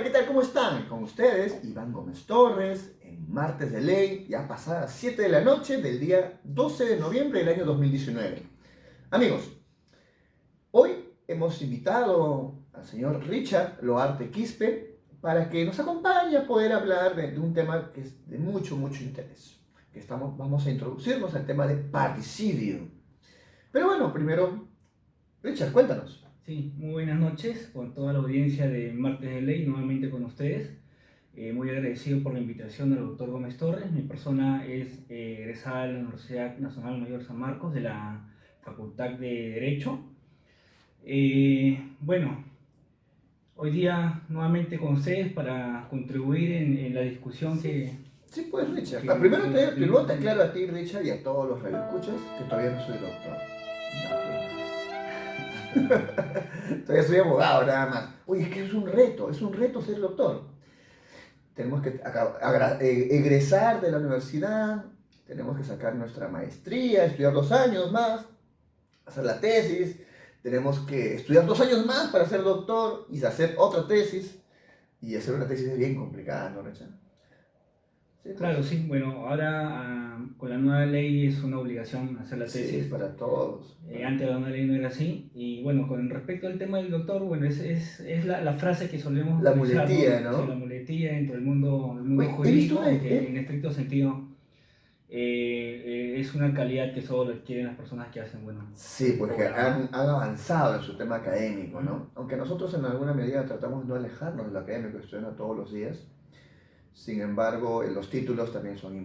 ¿qué tal? ¿Cómo están? Con ustedes, Iván Gómez Torres, en Martes de Ley, ya pasadas 7 de la noche del día 12 de noviembre del año 2019. Amigos, hoy hemos invitado al señor Richard Loarte Quispe para que nos acompañe a poder hablar de un tema que es de mucho interés. Vamos a introducirnos al tema de parricidio. Pero bueno, primero, Richard, cuéntanos. Sí, muy buenas noches con toda la audiencia de Martes de Ley, nuevamente con ustedes. Muy agradecido por la invitación del doctor Gómez Torres. Mi persona es egresada de la Universidad Nacional Mayor San Marcos, de la Facultad de Derecho. Bueno, hoy día nuevamente con ustedes para contribuir en la discusión Sí, que... sí, pues Richard. que- Primero que- te aclaro a ti, Richard, y a todos los radioescuchas que todavía no soy doctor. Ah, No, perdón. pues. Todavía soy abogado, nada más. Oye, es que es un reto ser doctor. Tenemos que egresar de la universidad, tenemos que sacar nuestra maestría, estudiar 2 años más, hacer la tesis, tenemos que estudiar 2 años más para ser doctor y hacer otra tesis. Y hacer una tesis es bien complicada, ¿no, Richard? Sí, pues. Claro, sí, bueno, ahora con la nueva ley es una obligación hacer la Sí, tesis. para todos. Antes la ley no era así. Y bueno, con respecto al tema del doctor, bueno, es la frase que solemos La utilizar, ¿no? muletilla, Sí, la ¿no? muletilla dentro del mundo Oye, he visto jurídico, una... aunque en estricto sentido es una calidad que solo adquieren las personas que hacen, bueno, Sí, un porque posgrado, ¿no? han avanzado en su tema académico, Ujú. ¿no? Aunque nosotros en alguna medida tratamos de no alejarnos de lo académico, estudiando todos los días. Sin embargo, los títulos también son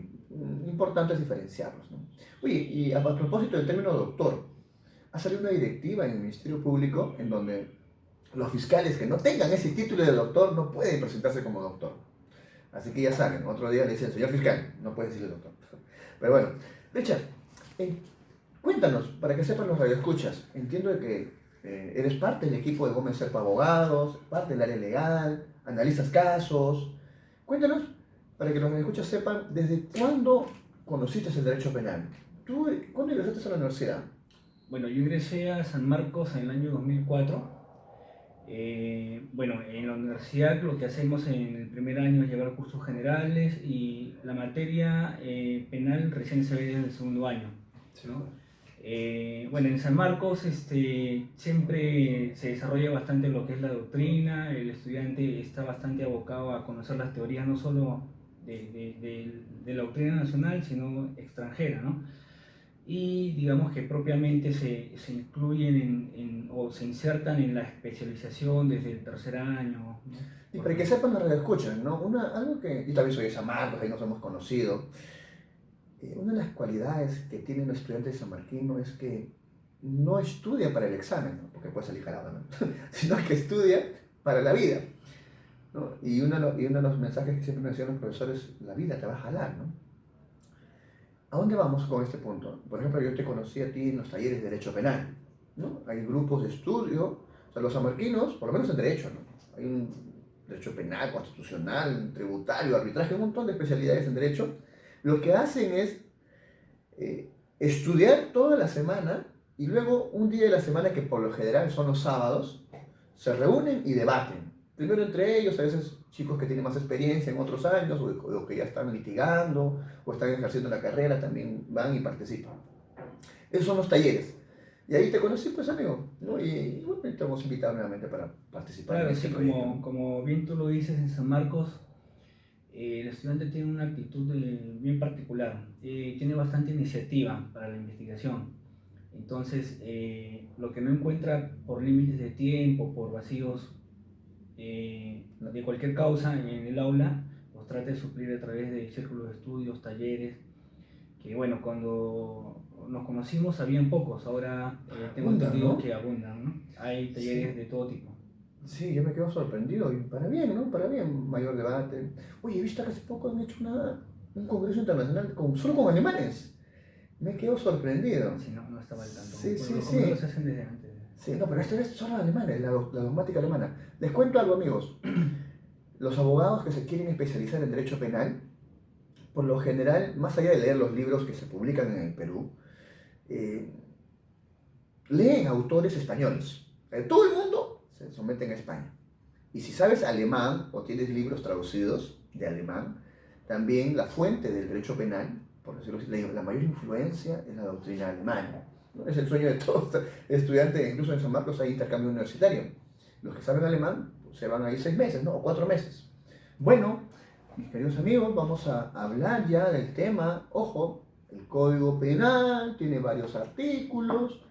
importantes diferenciarlos, ¿no? Oye, y a propósito del término doctor, ha salido una directiva en el Ministerio Público en donde los fiscales que no tengan ese título de doctor no pueden presentarse como doctor. Así que ya saben, otro día le dicen, señor fiscal, no puede decirle doctor. Pero bueno, Richard, eh, cuéntanos, para que sepan los radioescuchas, entiendo de que eres parte del equipo de Gómez Serpa Abogados, parte del área legal, analizas casos. Cuéntanos, para que los radioescuchas sepan, ¿desde cuándo conociste el derecho penal? ¿Tú cuándo ingresaste a la universidad? Bueno, yo ingresé a San Marcos en el año 2004. Bueno, en la universidad lo que hacemos en el primer año es llevar cursos generales y la materia penal recién se ve desde el segundo año, Sí, ¿no? pues. Bueno, en San Marcos siempre se desarrolla bastante lo que es la doctrina, el estudiante está bastante abocado a conocer las teorías no solo de la doctrina nacional, sino extranjera, ¿no? Y digamos que propiamente se incluyen o se insertan en la especialización desde el tercer año, ¿no? Y Por para que ejemplo. sepan los radioescuchas, ¿no? Algo que, yo también soy de San Marcos, ahí nos hemos conocido. Una de las cualidades que tiene un estudiante de San Marquino es que no estudia para el examen, ¿no? Porque puede salir jalado, ¿no? Sino que estudia para la vida, ¿no? Y uno de los mensajes que siempre me decían los profesores, la vida te va a jalar, ¿no? ¿A dónde vamos con este punto? Por ejemplo, yo te conocí a ti en los talleres de Derecho Penal, ¿no? Hay grupos de estudio, o sea, los sanmarquinos, por lo menos en Derecho, ¿no? Hay un Derecho Penal, Constitucional, Tributario, Arbitraje, un montón de especialidades en Derecho. Lo que hacen es estudiar toda la semana y luego un día de la semana, que por lo general son los sábados, se reúnen y debaten. Primero entre ellos, a veces chicos que tienen más experiencia en otros años o que ya están litigando o están ejerciendo la carrera también van y participan. Esos son los talleres. Y ahí te conocí, pues, amigo, ¿no? Y bueno, te hemos invitado nuevamente para participar en Claro, este sí, proyecto, como, ¿no? como bien tú lo dices en San Marcos, el estudiante tiene una actitud bien particular, tiene bastante iniciativa para la investigación. Entonces, lo que no encuentra por límites de tiempo, por vacíos de cualquier causa en el aula, los trata de suplir a través de círculos de estudios, talleres, que bueno, cuando nos conocimos habían pocos, ahora tengo Abundan, entendido ¿no? que abundan, ¿no? Hay talleres Sí. de todo tipo. Sí, yo me quedo sorprendido, y para bien, ¿no? Para bien, mayor debate. Oye, he visto que hace poco han hecho un congreso internacional solo con alemanes. Me quedo sorprendido. Si no, no estaba al tanto. Sí, Bueno, sí, los congresos se sí. hacen desde antes. Sí, no, pero esta vez solo alemanes, la dogmática alemana. Les cuento algo, amigos. Los abogados que se quieren especializar en derecho penal, por lo general, más allá de leer los libros que se publican en el Perú, eh, leen autores españoles. Todo el mundo se somete en España. Y si sabes alemán o tienes libros traducidos de alemán, también la fuente del derecho penal, por decirlo así, la mayor influencia es la doctrina alemana, ¿no? Es el sueño de todo estudiante, incluso en San Marcos hay intercambio universitario. Los que saben alemán pues, se van ahí 6 meses, ¿no? O 4 meses. Bueno, mis queridos amigos, vamos a hablar ya del tema. Ojo, el Código Penal tiene varios artículos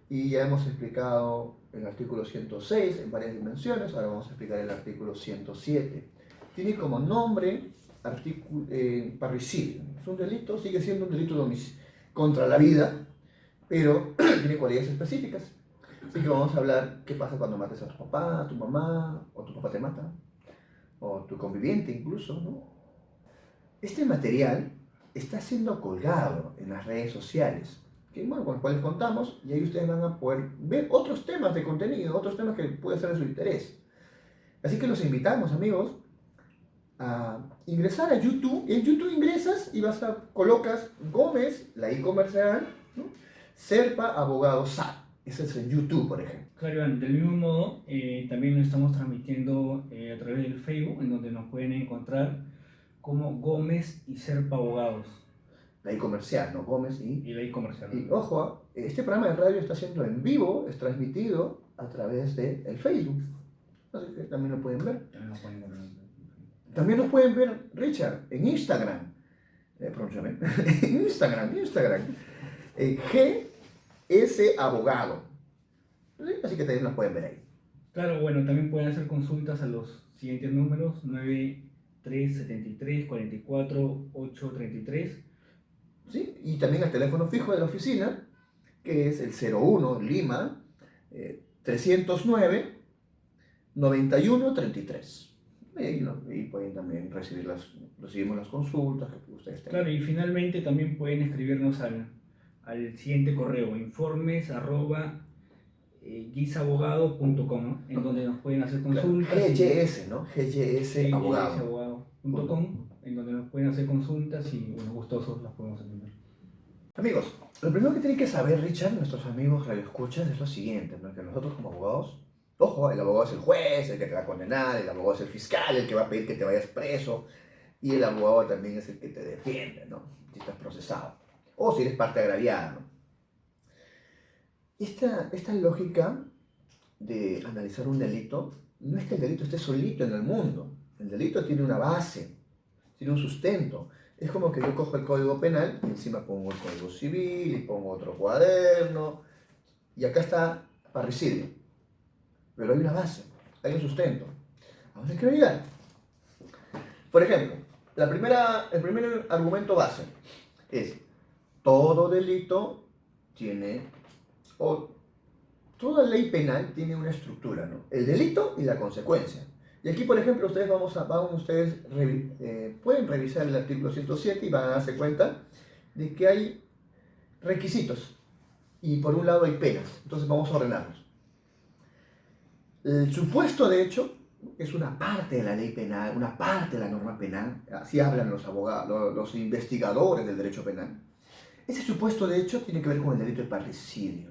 y ya hemos explicado el artículo 106 en varias dimensiones. Ahora vamos a explicar el artículo 107. Tiene como nombre parricidio. Es un delito, sigue siendo un delito contra la vida, pero tiene cualidades específicas. Así que vamos a hablar qué pasa cuando mates a tu papá, a tu mamá, o tu papá te mata, o tu conviviente incluso, ¿no? Este material está siendo colgado en las redes sociales, que, bueno, con los cuales contamos, y ahí ustedes van a poder ver otros temas de contenido, otros temas que pueden ser de su interés. Así que los invitamos, amigos, a ingresar a YouTube. En YouTube ingresas y colocas Gómez, la I comercial, ¿no? Serpa Abogado SAT. Ese es en YouTube, por ejemplo. Claro, Iván, del mismo modo, también lo estamos transmitiendo a través del Facebook, en donde nos pueden encontrar como Gómez y Serpa Abogados. La I comercial, ¿no? Gómez y la I comercial. Y ojo, este programa de radio está siendo en vivo, es transmitido a través del Facebook. Así que también lo pueden ver. También lo pueden ver, Richard, en Instagram. En Instagram. GS Abogado. Así que también lo pueden ver ahí. Claro, bueno, también pueden hacer consultas a los siguientes números: 9373 44 833. ¿Sí? Y también el teléfono fijo de la oficina, que es el 01 Lima 309 9133. Y pueden también recibimos las consultas que ustedes tengan. Claro, y finalmente también pueden escribirnos al siguiente correo: informes@guisabogado.com, en donde nos pueden hacer consultas. GGS, ¿no? GGS abogado.com, en donde nos pueden hacer consultas y, bueno, gustosos las podemos atender. Amigos, lo primero que tienen que saber, Richard, nuestros amigos radioescuchas, es lo siguiente, ¿no? Que nosotros como abogados, ojo, el abogado es el juez, el que te va a condenar, el abogado es el fiscal, el que va a pedir que te vayas preso, y el abogado también es el que te defiende, ¿no? Si estás procesado, o si eres parte agraviada, ¿no? Esta lógica de analizar un delito, no es que el delito esté solito en el mundo, el delito tiene una base, tiene un sustento. Es como que yo cojo el Código Penal y encima pongo el Código Civil y pongo otro cuaderno, y acá está parricidio. Pero hay una base, hay un sustento. Vamos a escribir. Por ejemplo, el primer argumento base es: todo delito tiene, o toda ley penal tiene una estructura, ¿no? El delito y la consecuencia. Y aquí, por ejemplo, ustedes pueden revisar el artículo 107 y van a darse cuenta de que hay requisitos. Y por un lado hay penas. Entonces vamos a ordenarlos. El supuesto de hecho es una parte de la ley penal, una parte de la norma penal. Así hablan los abogados, los investigadores del derecho penal. Ese supuesto de hecho tiene que ver con el delito de parricidio.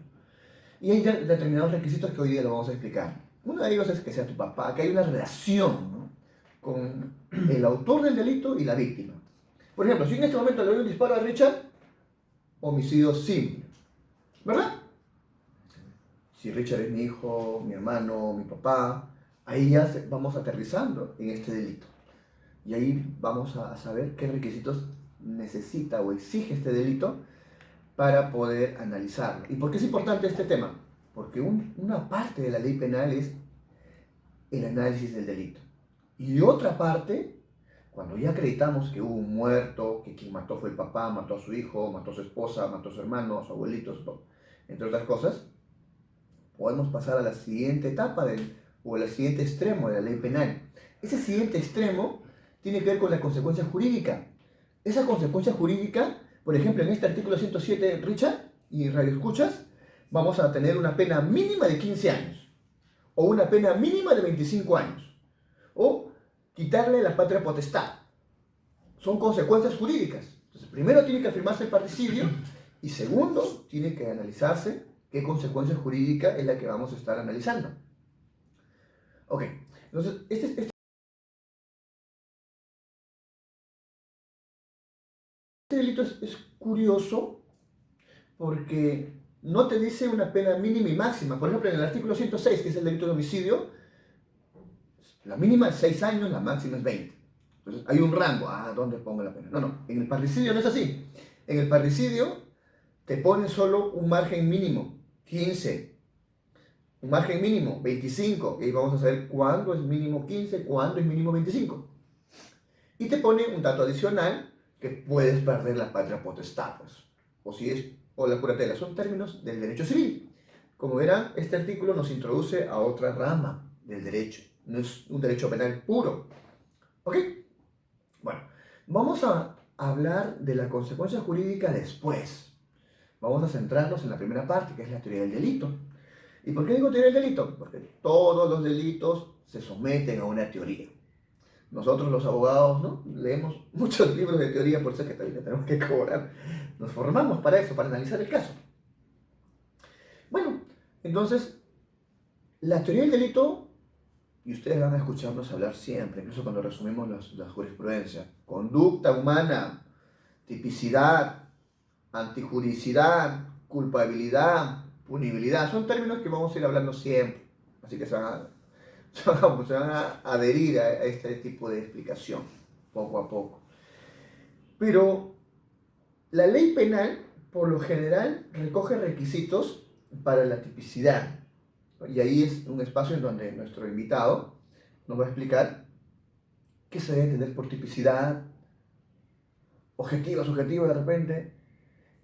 Y hay determinados requisitos que hoy día lo vamos a explicar. Uno de ellos es que sea tu papá, que hay una relación, ¿no?, con el autor del delito y la víctima. Por ejemplo, si en este momento le doy un disparo a Richard, homicidio simple, ¿verdad? Si Richard es mi hijo, mi hermano, mi papá, ahí ya vamos aterrizando en este delito. Y ahí vamos a saber qué requisitos necesita o exige este delito para poder analizarlo. ¿Y por qué es importante este tema? Porque una parte de la ley penal es el análisis del delito. Y otra parte, cuando ya acreditamos que hubo un muerto, que quien mató fue el papá, mató a su hijo, mató a su esposa, mató a su hermano, a su abuelito, entre otras cosas, podemos pasar a la siguiente etapa o al siguiente extremo de la ley penal. Ese siguiente extremo tiene que ver con la consecuencia jurídica. Esa consecuencia jurídica, por ejemplo, en este artículo 107, Richard, y Radio Escuchas, vamos a tener una pena mínima de 15 años, o una pena mínima de 25 años, o quitarle la patria potestad. Son consecuencias jurídicas. Entonces, primero tiene que afirmarse el parricidio, y segundo, tiene que analizarse qué consecuencia jurídica es la que vamos a estar analizando. Ok, Entonces, este delito es curioso porque no te dice una pena mínima y máxima. Por ejemplo, en el artículo 106, que es el delito de homicidio, la mínima es 6 años, la máxima es 20. Entonces, hay un rango. Ah, ¿dónde pongo la pena? No, no. En el parricidio no es así. En el parricidio te ponen solo un margen mínimo, 15. Un margen mínimo, 25. Y ahí vamos a saber cuándo es mínimo 15, cuándo es mínimo 25. Y te pone un dato adicional que puedes perder la patria potestad, pues. O si es, o la curatela. Son términos del derecho civil. Como verán, este artículo nos introduce a otra rama del derecho. No es un derecho penal puro. ¿Ok? Bueno, vamos a hablar de la consecuencia jurídica después. Vamos a centrarnos en la primera parte, que es la teoría del delito. ¿Y por qué digo teoría del delito? Porque todos los delitos se someten a una teoría. Nosotros los abogados, ¿no? Leemos muchos libros de teoría, por eso es que también tenemos que cobrar. Nos formamos para eso, para analizar el caso. Bueno, entonces, la teoría del delito, y ustedes van a escucharnos hablar siempre, incluso cuando resumimos la jurisprudencia, conducta humana, tipicidad, antijuricidad, culpabilidad, punibilidad, son términos que vamos a ir hablando siempre, así que se van a adherir a este tipo de explicación, poco a poco. Pero la ley penal, por lo general, recoge requisitos para la tipicidad. Y ahí es un espacio en donde nuestro invitado nos va a explicar qué se debe entender por tipicidad, objetiva, subjetiva de repente,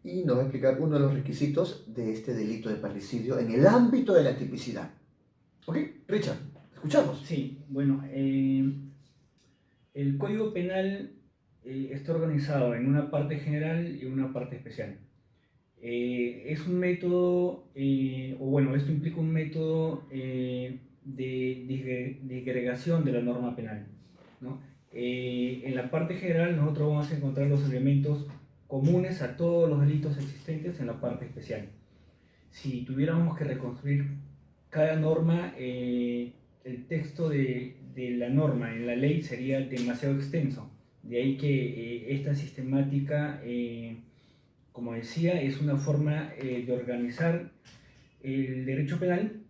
y nos va a explicar uno de los requisitos de este delito de parricidio en el ámbito de la tipicidad. ¿Ok? Richard, escuchamos. Sí, bueno, el Código Penal está organizado en una parte general y una parte especial. Es un método, o bueno, esto implica un método de disgregación de la norma penal, ¿no? En la parte general nosotros vamos a encontrar los elementos comunes a todos los delitos existentes en la parte especial. Si tuviéramos que reconstruir cada norma, el texto de la norma en la ley sería demasiado extenso. De ahí que esta sistemática, como decía, es una forma de organizar el derecho penal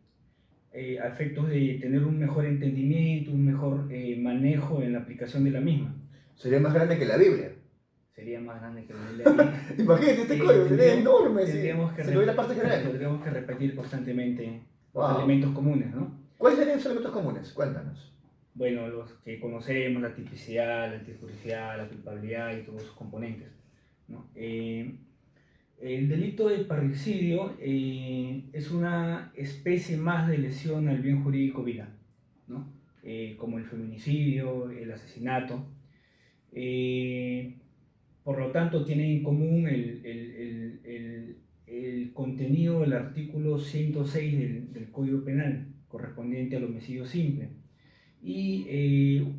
a efectos de tener un mejor entendimiento, un mejor manejo en la aplicación de la misma. Sería más grande que la Biblia. Sería más grande que la Biblia. Imagínate este código, sería enorme Si lo hubiera parte general. tendríamos que repetir constantemente los Wow. elementos comunes, ¿no? ¿Cuáles serían los elementos comunes? Cuéntanos. Bueno, los que conocemos, la tipicidad, la antijuricidad, la culpabilidad y todos sus componentes, ¿no? El delito de parricidio es una especie más de lesión al bien jurídico vida, ¿no? Como el feminicidio, el asesinato. Por lo tanto, tiene en común el contenido del artículo 106 del Código Penal, correspondiente al homicidio simple. Y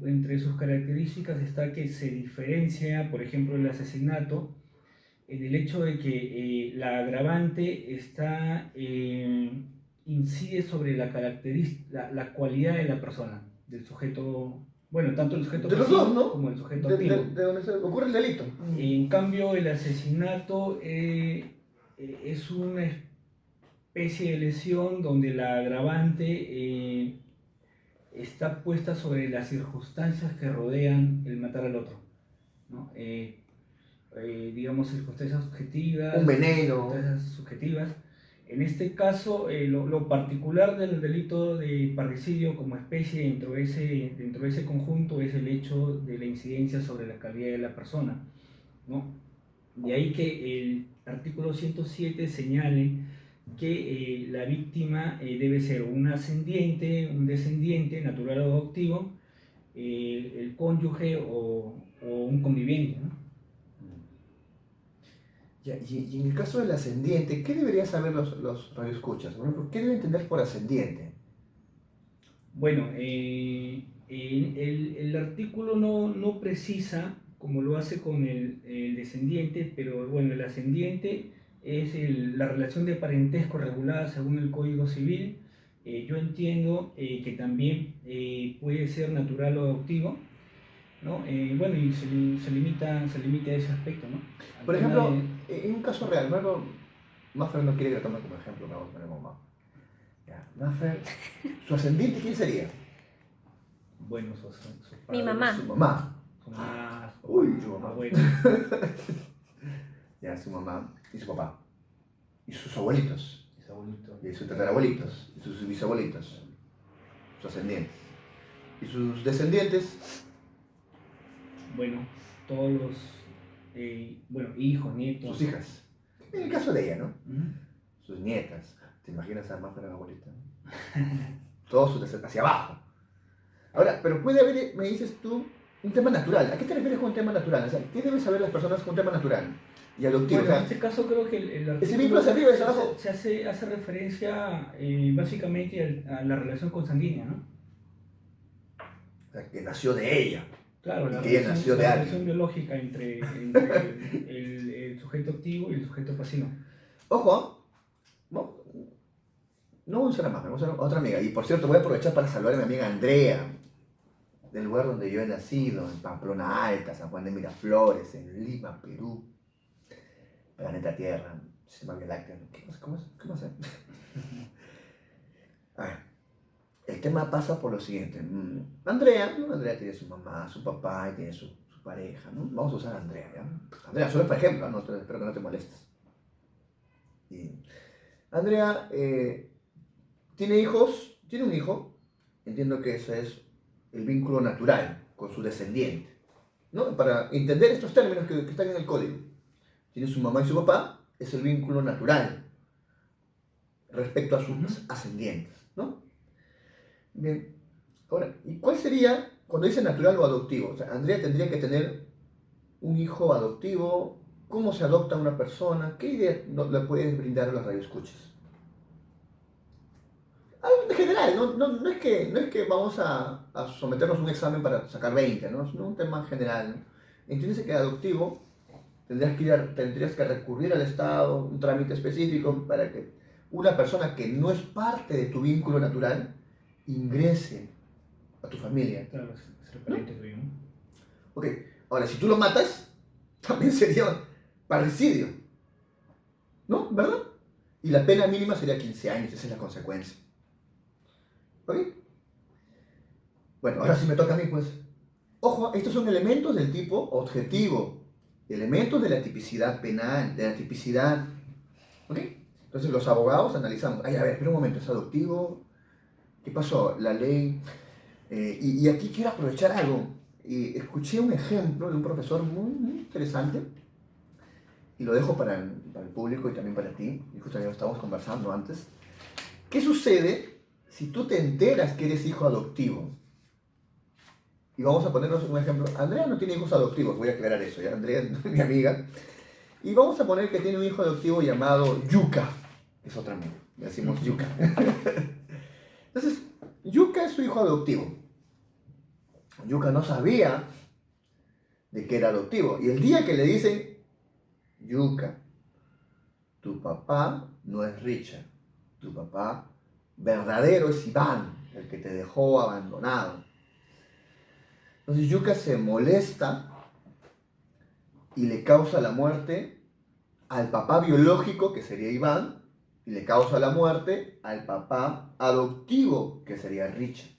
entre sus características está que se diferencia, por ejemplo, el asesinato en el hecho de que la agravante incide sobre la cualidad de la persona, del sujeto, bueno, tanto el sujeto De los pasivo dos, ¿no? como el sujeto activo. De donde ocurre el delito. En cambio, el asesinato es una especie de lesión donde la agravante está puesta sobre las circunstancias que rodean el matar al otro, ¿no? Digamos, circunstancias subjetivas. Un veneno. Circunstancias subjetivas. En este caso, lo particular del delito de parricidio como especie dentro de ese conjunto es el hecho de la incidencia sobre la calidad de la persona, ¿no? De ahí que el artículo 107 señale que la víctima debe ser un ascendiente, un descendiente, natural o adoptivo, el cónyuge o un conviviente, ¿no? Y en el caso del ascendiente, ¿qué deberían saber los radioescuchas? Por ejemplo, ¿qué deben entender por ascendiente? Bueno, el artículo no precisa como lo hace con el descendiente, pero bueno, el ascendiente es la relación de parentesco regulada según el Código Civil yo entiendo que también puede ser natural o adoptivo, ¿no? Bueno, y se limita a ese aspecto, ¿no? Al Por tema ejemplo, de, en un caso real, luego Maffer no quiere que lo tome como ejemplo, pero vamos a poner mamá. Ya, Maffer, ¿su ascendiente quién sería? bueno, sus Mi padres, Su mamá. mamá. su mamá, su Uy, papá, su mamá. abuelos. Ya, su mamá y su papá. Y sus abuelitos. Mis abuelitos. Y sus tatarabuelitos. Y sus bisabuelitos. Sus ascendientes. Y sus descendientes. Bueno, todos los, bueno, hijos, Sus nietos. hijas. En el caso de ella, ¿no? Ujú. Sus nietas. ¿Te imaginas a Maffer, la abuelita? Todos sus descendientes hacia abajo. Ahora, pero puede haber, me dices tú, un tema natural. ¿A qué te refieres con un tema natural? O sea, ¿qué deben saber las personas con un tema natural y adoptivo? O Bueno, en sea, este caso creo que el ese vínculo hacia arriba y hacia abajo. hace referencia básicamente a la relación consanguínea, ¿no? O sea, que nació de ella Claro, y que ella nació de la relación alguien. biológica entre el sujeto activo y el sujeto pasivo. Ojo, no, no voy a usar a más, vamos a usar a otra amiga. Y por cierto, voy a aprovechar para saludar a mi amiga Andrea, del lugar donde yo he nacido, en Pamplona Alta, San Juan de Miraflores, en Lima, Perú, planeta Tierra, sistema Vía Láctea. ¿Qué más? A ver, el tema pasa por lo siguiente. Andrea, ¿no? Andrea tiene su mamá, su papá y tiene su pareja, ¿no? Vamos a usar a Andrea, ¿ya? Andrea, solo por ejemplo, ¿no? Espero que no te molestes. Y Andrea tiene hijos, tiene un hijo, entiendo que ese es el vínculo natural con su descendiente, ¿no? Para entender estos términos que están en el código. Tiene su mamá y su papá, es el vínculo natural respecto a sus ascendientes, ¿no? Bien, ahora, ¿y cuál sería, cuando dice natural o adoptivo? O sea, Andrea tendría que tener un hijo adoptivo. ¿Cómo se adopta una persona? ¿Qué idea le puedes brindar a los radioescuchas? Algo en general, no es que vamos a someternos a un examen para sacar 20, ¿no? Es un tema general, ¿no? Entiéndese que adoptivo tendrías que recurrir al Estado, un trámite específico para que una persona que no es parte de tu vínculo natural ingrese a tu familia, Claro, es el ¿no? pariente tuyo, ¿no? Ok, ahora si tú lo matas, también sería parricidio, ¿no? ¿Verdad? Y la pena mínima sería 15 años, esa es la consecuencia. ¿Ok? Bueno, ahora sí me toca a mí, pues. Ojo, estos son elementos del tipo objetivo, elementos de la tipicidad penal, de la tipicidad. ¿Ok? Entonces los abogados analizamos, ay, a ver, espera un momento, ¿es adoptivo? ¿Qué pasó? La ley. Y aquí quiero aprovechar algo. Escuché un ejemplo de un profesor muy interesante y lo dejo para el público y también para ti, y justo ya lo estábamos conversando antes. ¿Qué sucede si tú te enteras que eres hijo adoptivo? Y vamos a ponernos un ejemplo. Andrea no tiene hijos adoptivos, voy a aclarar eso, ¿ya? Andrea es mi amiga. Y vamos a poner que tiene un hijo adoptivo llamado Yuka, que es otra amiga. Le decimos Yuka. Entonces, Yuka es su hijo adoptivo. Yuka no sabía de que era adoptivo. Y el día que le dicen, Yuka, tu papá no es Richard, tu papá verdadero es Iván, el que te dejó abandonado. Entonces Yuka se molesta y le causa la muerte al papá biológico, que sería Iván, y le causa la muerte al papá adoptivo, que sería Richard.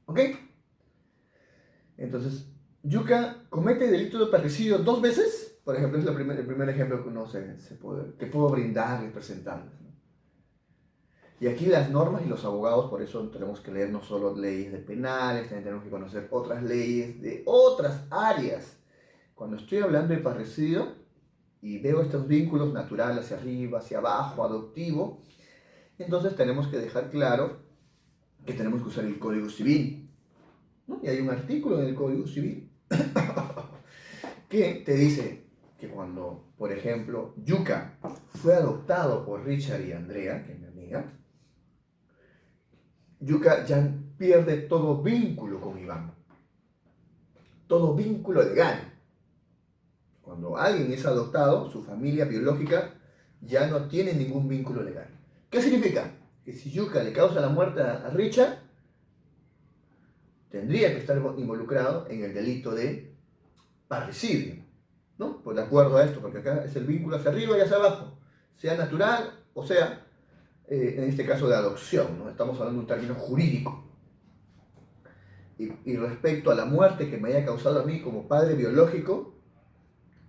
¿Ok? Entonces, Yuka comete delito de parricidio 2 veces. Por ejemplo, es el primer ejemplo que uno que puedo brindar y presentarles, ¿no? Y aquí las normas y los abogados, por eso tenemos que leer no solo leyes de penales, también tenemos que conocer otras leyes de otras áreas. Cuando estoy hablando de parricidio y veo estos vínculos naturales hacia arriba, hacia abajo, adoptivo, entonces tenemos que dejar claro que tenemos que usar el Código Civil, ¿no? Y hay un artículo en el Código Civil que te dice que cuando, por ejemplo, Yuka fue adoptado por Richard y Andrea, que es mi amiga, Yuka ya pierde todo vínculo con Iván, todo vínculo legal. Cuando alguien es adoptado, su familia biológica ya no tiene ningún vínculo legal. ¿Qué significa? que si Yuka le causa la muerte a Richard, tendría que estar involucrado en el delito de parricidio, ¿no? Pues de acuerdo a esto, porque acá es el vínculo hacia arriba y hacia abajo, sea natural o sea, en este caso de adopción, ¿no? Estamos hablando de un término jurídico. Y respecto a la muerte que me haya causado a mí como padre biológico,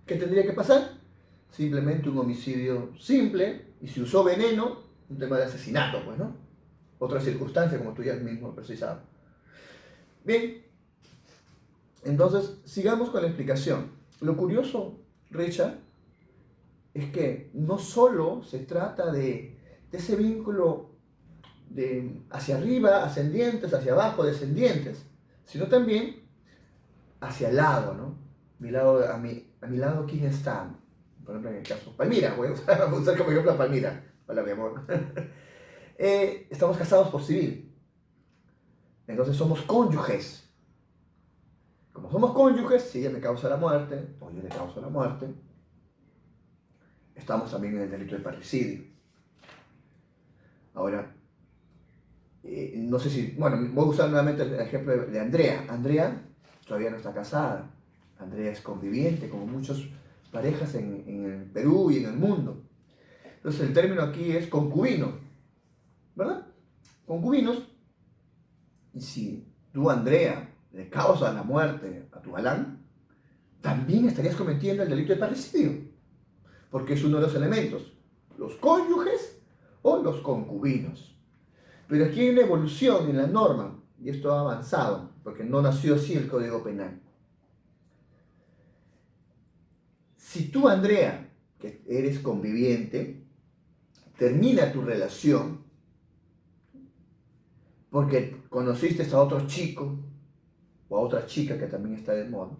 ¿qué tendría que pasar? Simplemente un homicidio simple, y si usó veneno, un tema de asesinato, pues, ¿no? Otra circunstancia, como tú ya mismo precisabas. Bien, entonces sigamos con la explicación. Lo curioso, Richard, es que no solo se trata de ese vínculo de hacia arriba, ascendientes, hacia abajo, descendientes, sino también hacia el lado, ¿no? A mi lado, ¿quién está? Por ejemplo, en el caso, Palmira, voy a usar como ejemplo a Palmira. Hola, mi amor. Estamos casados por civil, entonces somos cónyuges. Como somos cónyuges, si ella me causa la muerte, o yo le causo la muerte, estamos también en el delito de parricidio. Ahora, no sé si, bueno, voy a usar nuevamente el ejemplo de Andrea. Andrea todavía no está casada. Andrea es conviviente, como muchas parejas en el Perú y en el mundo. Entonces el término aquí es concubino, ¿verdad? Concubinos. Y si tú, Andrea, le causas la muerte a tu galán, también estarías cometiendo el delito de parricidio, porque es uno de los elementos, los cónyuges o los concubinos. Pero aquí hay una evolución en la norma, y esto ha avanzado, porque no nació así el Código Penal. Si tú, Andrea, que eres conviviente, termina tu relación porque conociste a otro chico o a otra chica que también está de moda,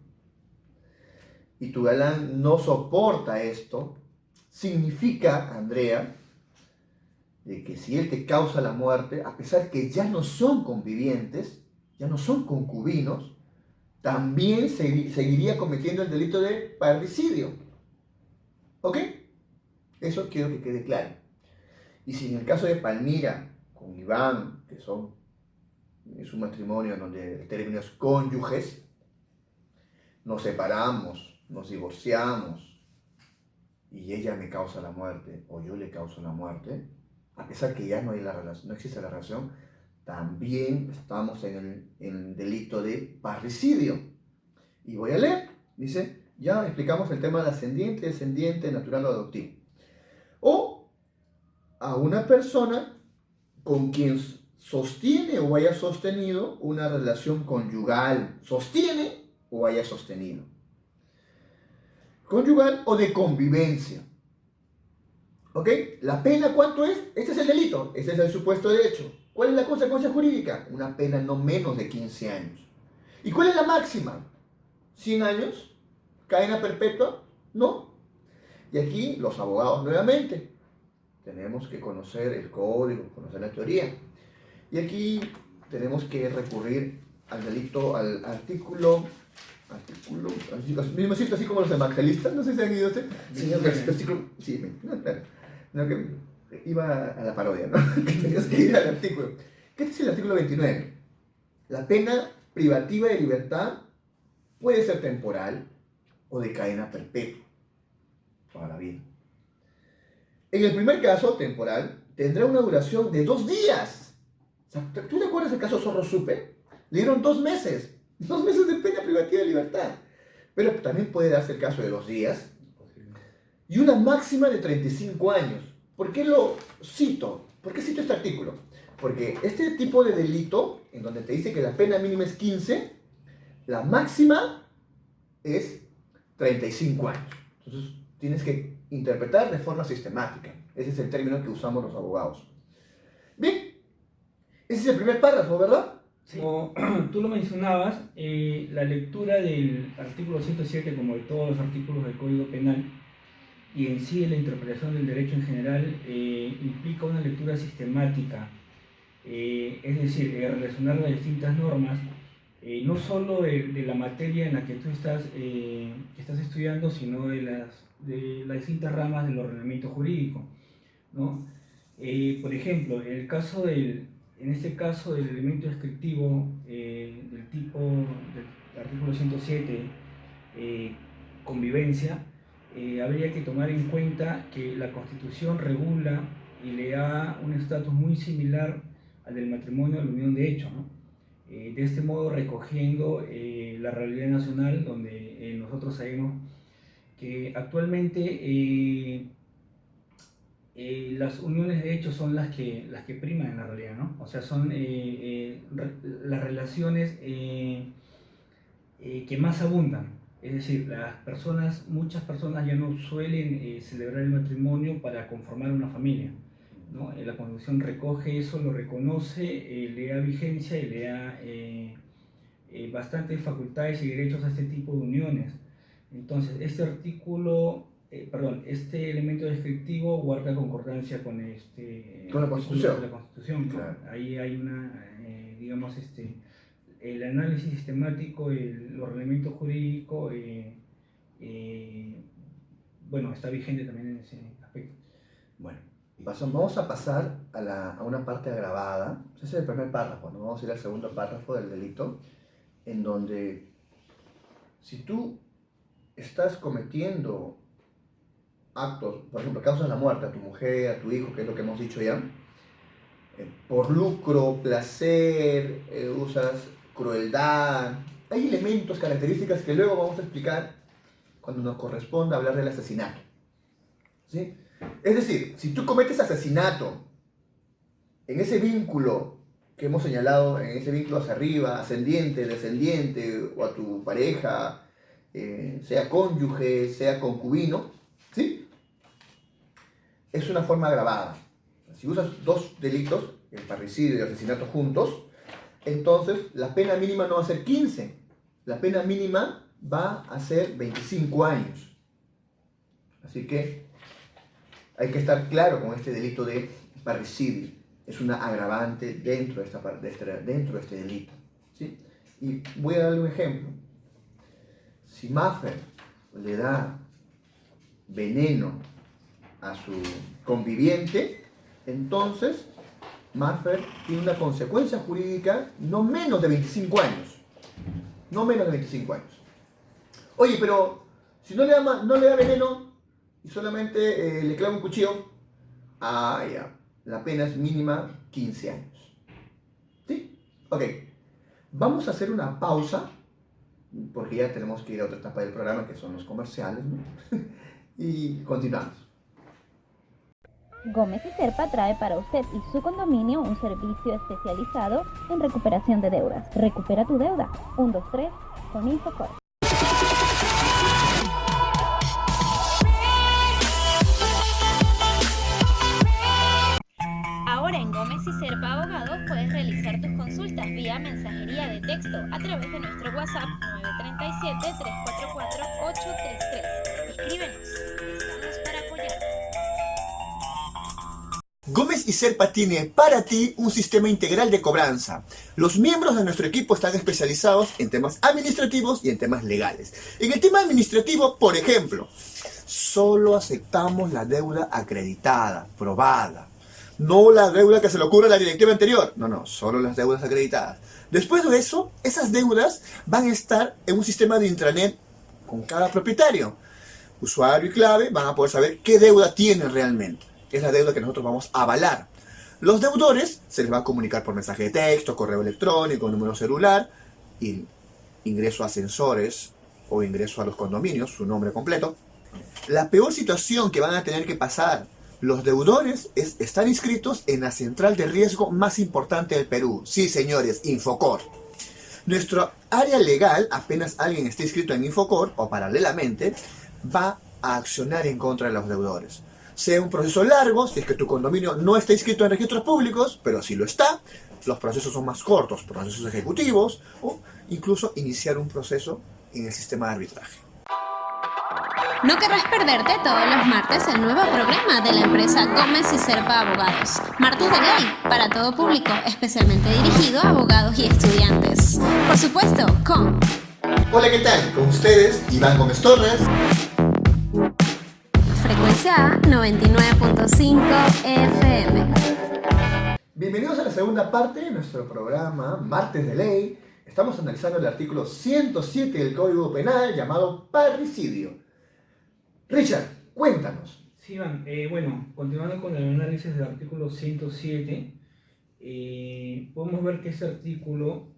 y tu galán no soporta esto, significa, Andrea, de que si él te causa la muerte, a pesar que ya no son convivientes, ya no son concubinos, también seguiría cometiendo el delito de parricidio. ¿Ok? Eso quiero que quede claro. Y si en el caso de Palmira con Iván, que es un matrimonio donde el término es cónyuges, nos separamos, nos divorciamos y ella me causa la muerte o yo le causo la muerte, a pesar que ya no hay la relación, no existe la relación, también estamos en el delito de parricidio. Y voy a leer, dice, ya explicamos el tema de ascendiente, descendiente, natural o adoptivo. O a una persona con quien sostiene o haya sostenido una relación conyugal, sostiene o haya sostenido. Conyugal o de convivencia. ¿Ok? ¿La pena cuánto es? Este es el delito, este es el supuesto de hecho. ¿Cuál es la consecuencia jurídica? Una pena no menos de 15 años. ¿Y cuál es la máxima? ¿100 años? ¿Cadena perpetua? No. Y aquí los abogados nuevamente tenemos que conocer el código, conocer la teoría. Y aquí tenemos que recurrir al delito, al artículo, mismo cito así como los evangelistas, no sé si han ido usted, señor, versículo, sí, no, claro, no, que iba a la parodia, ¿no? Que tenías que ir al artículo. ¿Qué dice el artículo 29? La pena privativa de libertad puede ser temporal o de cadena perpetua, toda la vida. En el primer caso, temporal, tendrá una duración de 2 días. O sea, ¿tú te acuerdas del caso Zorro Supe? Le dieron 2 meses. 2 meses de pena privativa de libertad. Pero también puede darse el caso de 2 días. Y una máxima de 35 años. ¿Por qué lo cito? ¿Por qué cito este artículo? Porque este tipo de delito, en donde te dice que la pena mínima es 15, la máxima es 35 años. Entonces, tienes que interpretar de forma sistemática. Ese es el término que usamos los abogados. Bien, ese es el primer párrafo, ¿verdad? Sí. Como tú lo mencionabas, la lectura del artículo 107, como de todos los artículos del Código Penal, y en sí la interpretación del derecho en general, implica una lectura sistemática, es decir, relacionar las distintas normas, no solo de la materia en la que tú estás estudiando, sino de las distintas ramas del ordenamiento jurídico, ¿no? Por ejemplo, en este caso del elemento descriptivo del tipo del artículo 107, convivencia, habría que tomar en cuenta que la Constitución regula y le da un estatus muy similar al del matrimonio o la unión de hecho, ¿no? De este modo recogiendo la realidad nacional, donde nosotros sabemos que actualmente las uniones de hecho son las que priman en la realidad, ¿no? O sea, son las relaciones que más abundan. Es decir, muchas personas ya no suelen celebrar el matrimonio para conformar una familia, ¿no? La Constitución recoge eso, lo reconoce, le da vigencia y le da bastantes facultades y derechos a este tipo de uniones. Entonces, este elemento descriptivo guarda concordancia con con la Constitución. De la Constitución. Claro. Ahí hay digamos, el análisis sistemático, el ordenamiento jurídico, bueno, está vigente también en ese aspecto. Bueno, vamos a pasar a una parte agravada. Ese es el primer párrafo, ¿no? Vamos a ir al segundo párrafo del delito, en donde si tú estás cometiendo actos, por ejemplo, causas la muerte a tu mujer, a tu hijo, que es lo que hemos dicho ya, por lucro, placer, usas crueldad, hay elementos, características que luego vamos a explicar cuando nos corresponda hablar del asesinato, ¿sí? Es decir, si tú cometes asesinato en ese vínculo que hemos señalado, en ese vínculo hacia arriba, ascendiente, descendiente, o a tu pareja, sea cónyuge, sea concubino, ¿sí? Es una forma agravada. Si usas dos delitos, el parricidio y el asesinato juntos, entonces la pena mínima no va a ser 15, la pena mínima va a ser 25 años. Así que hay que estar claro con este delito de parricidio. Es una agravante dentro de este delito, ¿sí? Y voy a darle un ejemplo. Si Maffer le da veneno a su conviviente, entonces Maffer tiene una consecuencia jurídica no menos de 25 años. No menos de 25 años. Oye, pero si no le da veneno y solamente le clava un cuchillo, ya, la pena es mínima 15 años. ¿Sí? Ok. Vamos a hacer una pausa, porque ya tenemos que ir a otra etapa del programa, que son los comerciales, ¿no? Y continuamos. Gómez y Serpa trae para usted y su condominio un servicio especializado en recuperación de deudas. Recupera tu deuda. 123 con Infocor. Ahora en Gómez y Serpa Abogados puedes realizar tus consultas vía mensajería de texto a través de nuestro WhatsApp 937-344-833. Escríbenos, estamos para apoyarte. Gómez y Serpa tiene para ti un sistema integral de cobranza. Los miembros de nuestro equipo están especializados en temas administrativos y en temas legales. En el tema administrativo, por ejemplo, solo aceptamos la deuda acreditada, probada. No la deuda que se le ocurre a la directiva anterior. No, solo las deudas acreditadas. Después de eso, esas deudas van a estar en un sistema de intranet con cada propietario. Usuario y clave van a poder saber qué deuda tienen realmente. Es la deuda que nosotros vamos a avalar. Los deudores se les va a comunicar por mensaje de texto, correo electrónico, número celular, y ingreso a ascensores o ingreso a los condominios, su nombre completo. La peor situación que van a tener que pasar los deudores es estar inscritos en la central de riesgo más importante del Perú. Sí, señores, Infocor. Nuestro área legal, apenas alguien esté inscrito en Infocor, o paralelamente, va a accionar en contra de los deudores. Sea un proceso largo, si es que tu condominio no está inscrito en registros públicos, pero si lo está, los procesos son más cortos, procesos ejecutivos, o incluso iniciar un proceso en el sistema de arbitraje. No querrás perderte todos los martes el nuevo programa de la empresa Gómez y Serpa Abogados. Martes de ley, para todo público, especialmente dirigido a abogados y estudiantes. Por supuesto, con... Hola, ¿qué tal? Con ustedes, Iván Gómez Torres, frecuencia A 99.5 FM. Bienvenidos a la segunda parte de nuestro programa Martes de Ley. Estamos analizando el artículo 107 del Código Penal llamado parricidio. Richard, cuéntanos. Sí, Iván, bueno, continuando con el análisis del artículo 107, podemos ver que este artículo,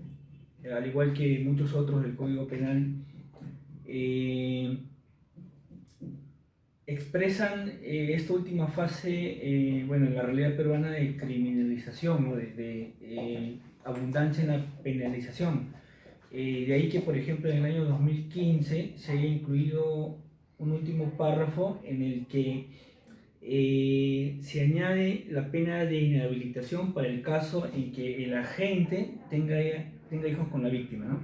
al igual que muchos otros del Código Penal, expresan esta última fase, bueno, en la realidad peruana de criminalización, ¿no? de abundancia en la penalización. De ahí que, por ejemplo, en el año 2015 se haya incluido un último párrafo en el que se añade la pena de inhabilitación para el caso en que el agente tenga hijos con la víctima, ¿no?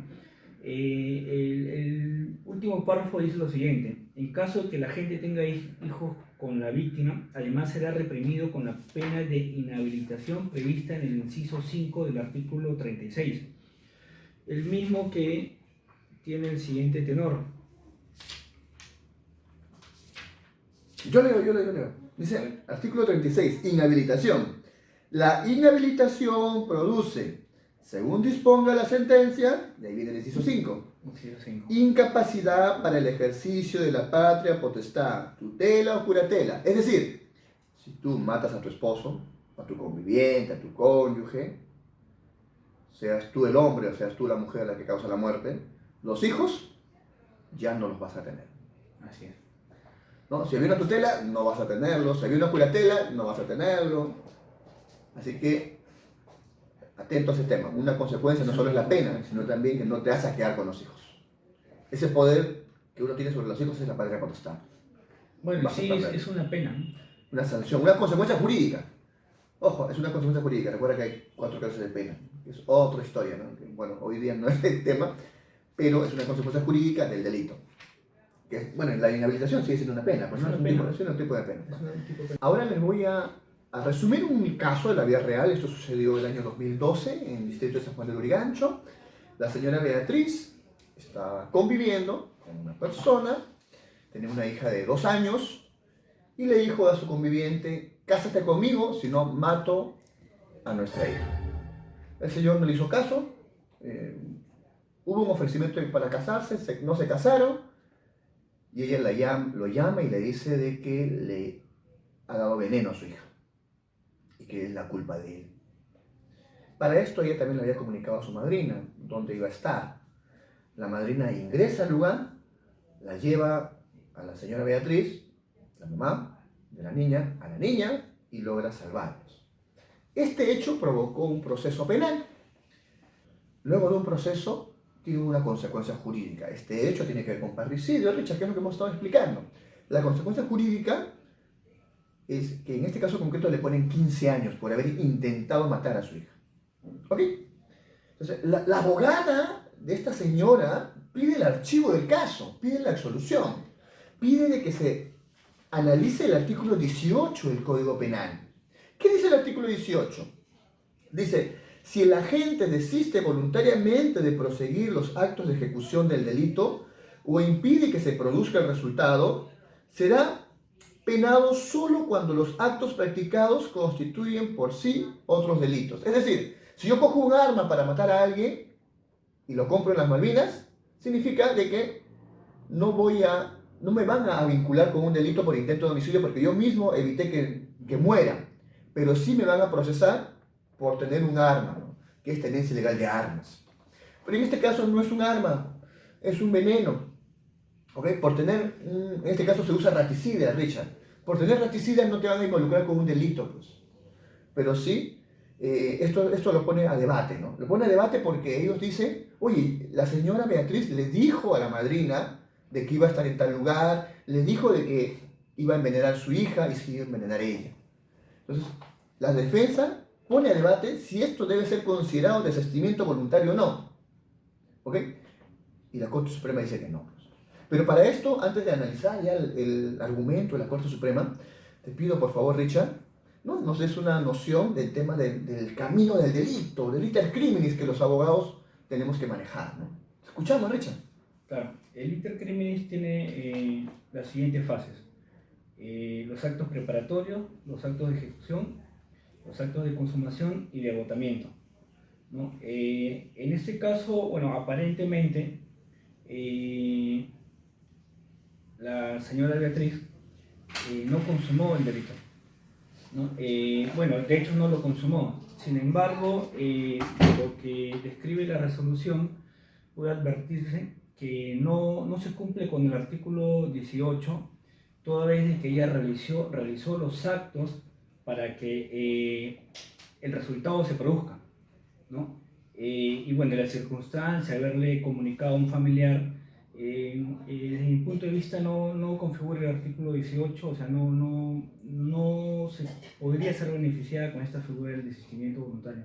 El último párrafo dice lo siguiente: en caso de que el agente tenga hijos con la víctima, además será reprimido con la pena de inhabilitación prevista en el inciso 5 del artículo 36, el mismo que tiene el siguiente tenor. Yo leo. Dice, artículo 36, inhabilitación. La inhabilitación produce, según disponga la sentencia, de ahí viene el inciso 5, incapacidad para el ejercicio de la patria potestad, tutela o curatela. Es decir, si tú matas a tu esposo, a tu conviviente, a tu cónyuge, seas tú el hombre o seas tú la mujer la que causa la muerte, los hijos ya no los vas a tener. Así es. ¿No? Si había una tutela, no vas a tenerlo. Si había una curatela, no vas a tenerlo. Así que, atento a ese tema. Una consecuencia no solo es la pena, sino también que no te vas a quedar con los hijos. Ese poder que uno tiene sobre los hijos es la patria potestad. Bueno, sí, es una pena, ¿no? Una sanción, una consecuencia jurídica. Ojo, es una consecuencia jurídica. Recuerda que hay 4 clases de pena. Es otra historia, ¿no? Que, bueno, hoy día no es el tema, pero es una consecuencia jurídica del delito. Que, bueno, la inhabilitación sigue siendo una pena, pues no es un tipo de pena. Ahora les voy a resumir un caso de la vida real. Esto sucedió el año 2012 en el distrito de San Juan de Lurigancho. La señora Beatriz estaba conviviendo con una persona, tenía una hija de 2 años y le dijo a su conviviente: cásate conmigo, si no mato a nuestra hija. El señor no le hizo caso, hubo un ofrecimiento para casarse, no se casaron. Y ella lo llama y le dice de que le ha dado veneno a su hija y que es la culpa de él. Para esto ella también le había comunicado a su madrina dónde iba a estar. La madrina ingresa al lugar, la lleva a la señora Beatriz, la mamá de la niña, a la niña, y logra salvarlos. Este hecho provocó un proceso penal. Luego de un proceso tiene una consecuencia jurídica. Este hecho tiene que ver con parricidio, Richard, que es lo que hemos estado explicando. La consecuencia jurídica es que en este caso concreto le ponen 15 años por haber intentado matar a su hija. ¿Ok? Entonces, la abogada de esta señora pide el archivo del caso, pide la absolución, pide de que se analice el artículo 18 del Código Penal. ¿Qué dice el artículo 18? Dice: si el agente desiste voluntariamente de proseguir los actos de ejecución del delito o impide que se produzca el resultado, será penado solo cuando los actos practicados constituyen por sí otros delitos. Es decir, si yo cojo un arma para matar a alguien y lo compro en las Malvinas, significa de que no me van a vincular con un delito por intento de homicidio porque yo mismo evité que muera, pero sí me van a procesar por tener un arma, ¿no? Que es tenencia ilegal de armas. Pero en este caso no es un arma, es un veneno. ¿Okay? En este caso se usa raticida, Richard. Por tener raticida no te van a involucrar con un delito, pues. Pero sí, esto lo pone a debate, ¿no? Lo pone a debate porque ellos dicen: oye, la señora Beatriz le dijo a la madrina de que iba a estar en tal lugar, le dijo de que iba a envenenar a su hija y se iba a envenenar a ella. Entonces, la defensa pone a debate si esto debe ser considerado desistimiento voluntario o no. ¿Ok? Y la Corte Suprema dice que no. Pero para esto, antes de analizar ya el argumento de la Corte Suprema, te pido por favor, Richard, ¿no? Nos des una noción del tema del camino del delito, del iter criminis que los abogados tenemos que manejar, ¿no? Escuchamos, Richard. Claro, el iter criminis tiene las siguientes fases. los actos preparatorios, los actos de ejecución, los actos de consumación y de agotamiento, ¿no? En este caso, bueno, aparentemente la señora Beatriz no consumó el delito, ¿no? Bueno, de hecho no lo consumó. Sin embargo, lo que describe la resolución puede advertirse que no se cumple con el artículo 18, toda vez de que ella realizó los actos para que el resultado se produzca, ¿no? Y bueno, de la circunstancia, haberle comunicado a un familiar, desde mi punto de vista no configura el artículo 18, o sea, no se podría ser beneficiada con esta figura del desistimiento voluntario.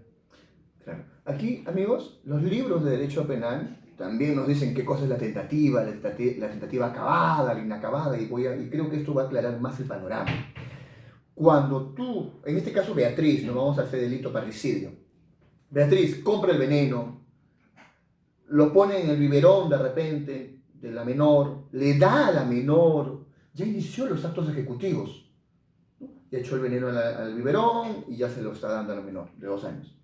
Claro. Aquí, amigos, los libros de derecho penal también nos dicen qué cosa es la tentativa acabada, la inacabada, y creo que esto va a aclarar más el panorama. Cuando tú, en este caso Beatriz, no vamos a hacer delito parricidio, Beatriz compra el veneno, lo pone en el biberón de repente de la menor, le da a la menor, ya inició los actos ejecutivos, ¿no? Ya echó el veneno al biberón y ya se lo está dando a la menor de 2 años.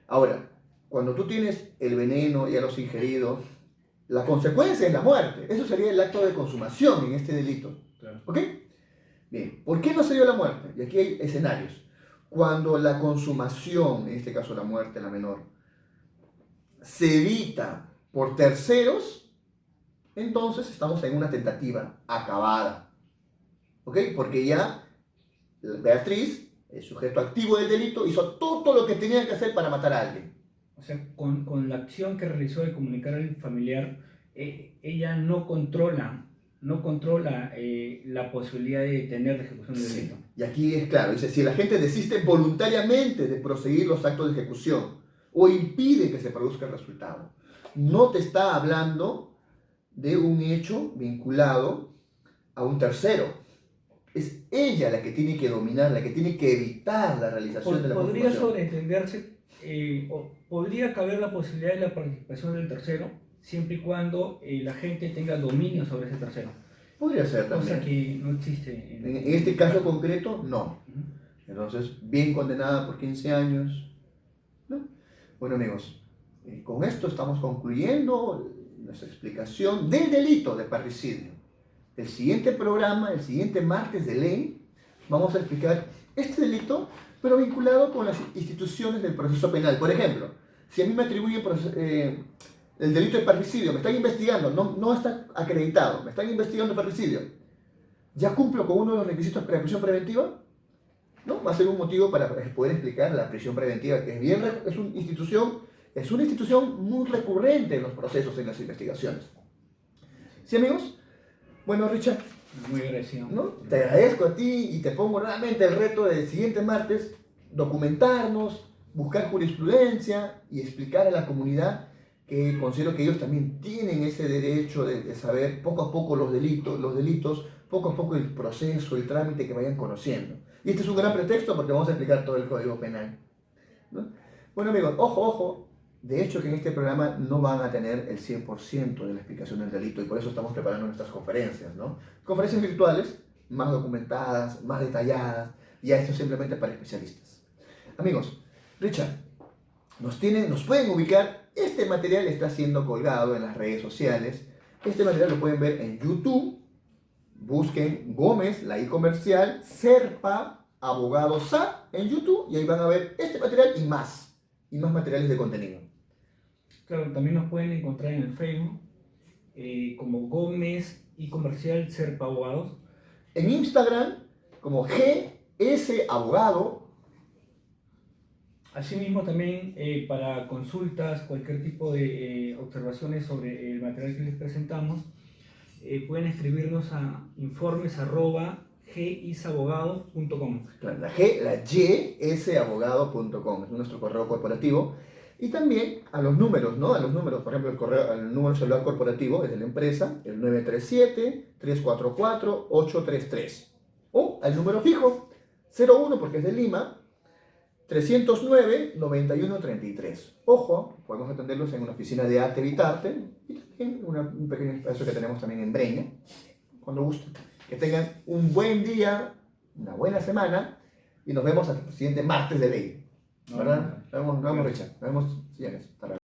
Ahora, cuando tú tienes el veneno, ya lo has ingerido, la consecuencia es la muerte. Eso sería el acto de consumación en este delito. Claro. ¿Ok? Bien, ¿por qué no se dio la muerte? Y aquí hay escenarios. Cuando la consumación, en este caso la muerte, la menor, se evita por terceros, entonces estamos en una tentativa acabada. ¿Ok? Porque ya Beatriz, el sujeto activo del delito, hizo todo lo que tenía que hacer para matar a alguien. O sea, con la acción que realizó de comunicar al familiar, ella no controla la posibilidad de detener la ejecución del delito. Y aquí es claro, dice, si el agente desiste voluntariamente de proseguir los actos de ejecución o impide que se produzca el resultado, no te está hablando de un hecho vinculado a un tercero. Es ella la que tiene que dominar, la que tiene que evitar la realización de la Podría consumación. sobreentenderse, o podría caber la posibilidad de la participación del tercero, siempre y cuando la gente tenga dominio sobre ese tercero. Podría ser también. Cosa que no existe. En este caso concreto, no. Entonces, bien condenada por 15 años, ¿no? Bueno, amigos, con esto estamos concluyendo nuestra explicación del delito de parricidio. El siguiente programa, el siguiente martes de ley, vamos a explicar este delito, pero vinculado con las instituciones del proceso penal. Por ejemplo, si a mí me atribuyen el delito de parricidio, me están investigando, no está acreditado, me están investigando parricidio, ¿ya cumplo con uno de los requisitos para la prisión preventiva? ¿No? Va a ser un motivo para poder explicar la prisión preventiva, que es una institución muy recurrente en los procesos, en las investigaciones. ¿Sí, amigos? Bueno, Richard, Muy agradecido. ¿no? Te agradezco a ti y te pongo nuevamente el reto del siguiente martes, documentarnos, buscar jurisprudencia y explicar a la comunidad que considero que ellos también tienen ese derecho de saber poco a poco los delitos, poco a poco el proceso, el trámite que vayan conociendo. Y este es un gran pretexto porque vamos a explicar todo el Código Penal, ¿no? Bueno, amigos, ojo, de hecho que en este programa no van a tener el 100% de la explicación del delito y por eso estamos preparando nuestras conferencias, ¿no? Conferencias virtuales, más documentadas, más detalladas, y a esto simplemente para especialistas. Amigos, Richard, nos pueden ubicar, este material está siendo colgado en las redes sociales, este material lo pueden ver en YouTube, busquen Gómez, la I comercial, Serpa, Abogado SA en YouTube y ahí van a ver este material y más materiales de contenido. Claro, también nos pueden encontrar en el Facebook como Gómez y Comercial Serpa Abogados. En Instagram como GS Abogado. Asimismo también para consultas, cualquier tipo de observaciones sobre el material que les presentamos, pueden escribirnos a informes@gisabogado.com. Claro, la Y, abogado.com es nuestro correo corporativo. Y también a los números, ¿no? A los números, por ejemplo, el número celular corporativo es de la empresa, el 937-344-833. O al número fijo, 01 porque es de Lima, 309-9133. Ojo, podemos atenderlos en una oficina de arte Vitarte y también un pequeño espacio que tenemos también en Breña, cuando gusten. Que tengan un buen día, una buena semana y nos vemos hasta el siguiente martes de ley. ¿Verdad? Nos vemos, Richard. Nos vemos, señores. Hasta luego.